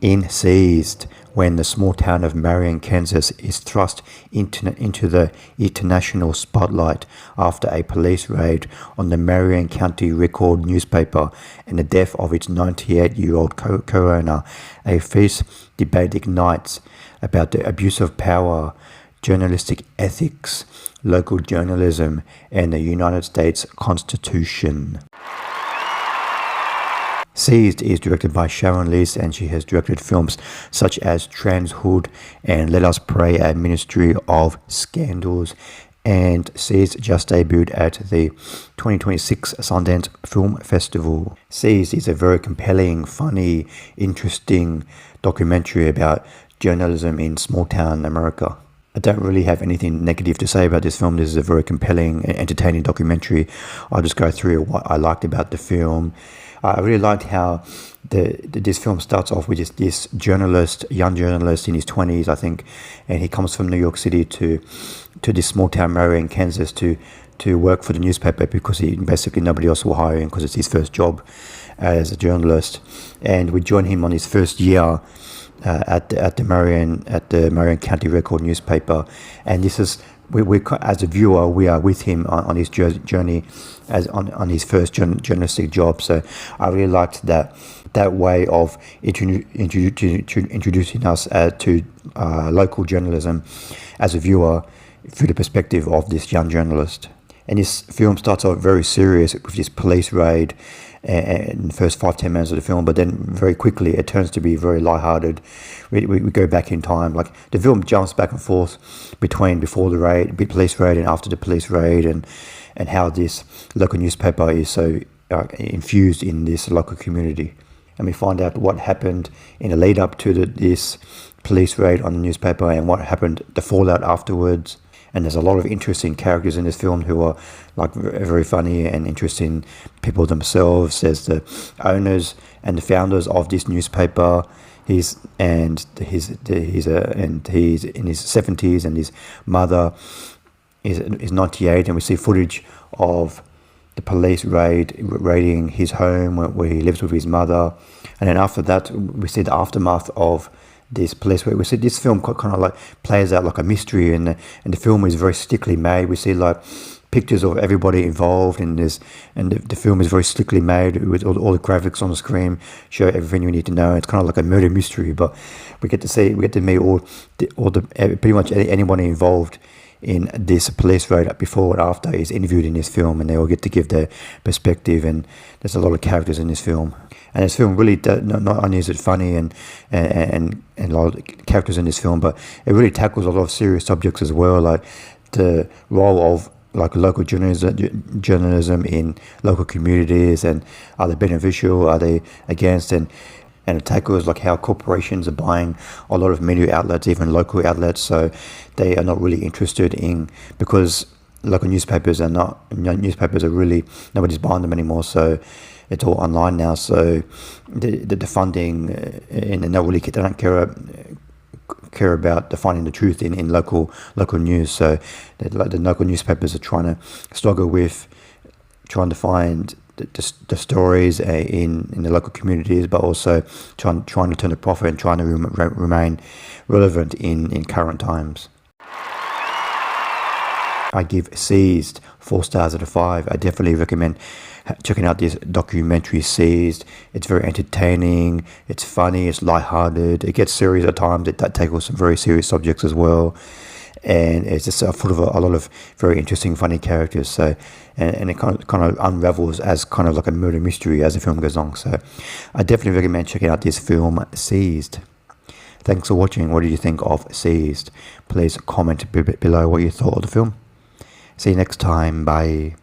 In Seized, when the small town of Marion, Kansas is thrust into the international spotlight after a police raid on the Marion County Record newspaper and the death of its 98-year-old co-owner, a fierce debate ignites about the abuse of power, journalistic ethics, local journalism, and the United States Constitution. Seized is directed by Sharon Lees, and she has directed films such as Transhood and Let Us Pray, a Ministry of Scandals. And Seized just debuted at the 2026 Sundance Film Festival. Seized is a very compelling, funny, interesting documentary about journalism in small-town America. I don't really have anything negative to say about this film. This is a very compelling and entertaining documentary. I'll just go through what I liked about the film. I really liked how this film starts off with this young journalist in his 20s, I think, and he comes from New York City to this small town, Marion, Kansas, to work for the newspaper because basically nobody else will hire him because it's his first job as a journalist. And we join him on his first year at the Marion County Record newspaper, and this is we as a viewer we are with him on his journey as on his first journalistic job. So I really liked that way of introducing us to local journalism as a viewer through the perspective of this young journalist. And this film starts off very serious with this police raid in the first 5-10 minutes of the film, but then very quickly it turns to be very lighthearted. We go back in time. Like the film jumps back and forth between before the police raid and after the police raid, and how this local newspaper is so infused in this local community. And we find out what happened in the lead up to this police raid on the newspaper and what happened, the fallout afterwards. And there's a lot of interesting characters in this film who are like very funny and interesting people themselves. There's the owners and the founders of this newspaper. He's in his 70s, and his mother is 98, and we see footage of the police raiding his home where he lives with his mother. And then after that, we see the aftermath of this police raid. We see this film kind of like plays out like a mystery, and the film is very slickly made. We see like pictures of everybody involved in this, and the film is very slickly made with all the graphics on the screen, show everything you need to know. It's kind of like a murder mystery, but we get to meet all the pretty much anybody involved in this police raid before and after is interviewed in this film, and they all get to give their perspective. And there's a lot of characters in this film, and this film really not only is it funny and a lot of characters in this film, but it really tackles a lot of serious subjects as well, like the role of like local journalism in local communities, and are they beneficial, are they against, and it tackles like how corporations are buying a lot of media outlets, even local outlets, so they are not really interested in, because local newspapers are really, nobody's buying them anymore, so it's all online now. So the funding, and they don't care about finding the truth in local news. So the local newspapers are trying to struggle with trying to find the stories in the local communities, but also trying to turn a profit and trying to remain relevant in current times. I give Seized 4 stars out of 5. I definitely recommend checking out this documentary, Seized. It's very entertaining, it's funny, it's lighthearted, it gets serious at times, it tackles some very serious subjects as well, and it's just full of a lot of very interesting, funny characters. So, and it kind of unravels as kind of like a murder mystery as the film goes on. So I definitely recommend checking out this film, Seized. Thanks for watching. What did you think of Seized? Please comment below what you thought of the film. See you next time. Bye.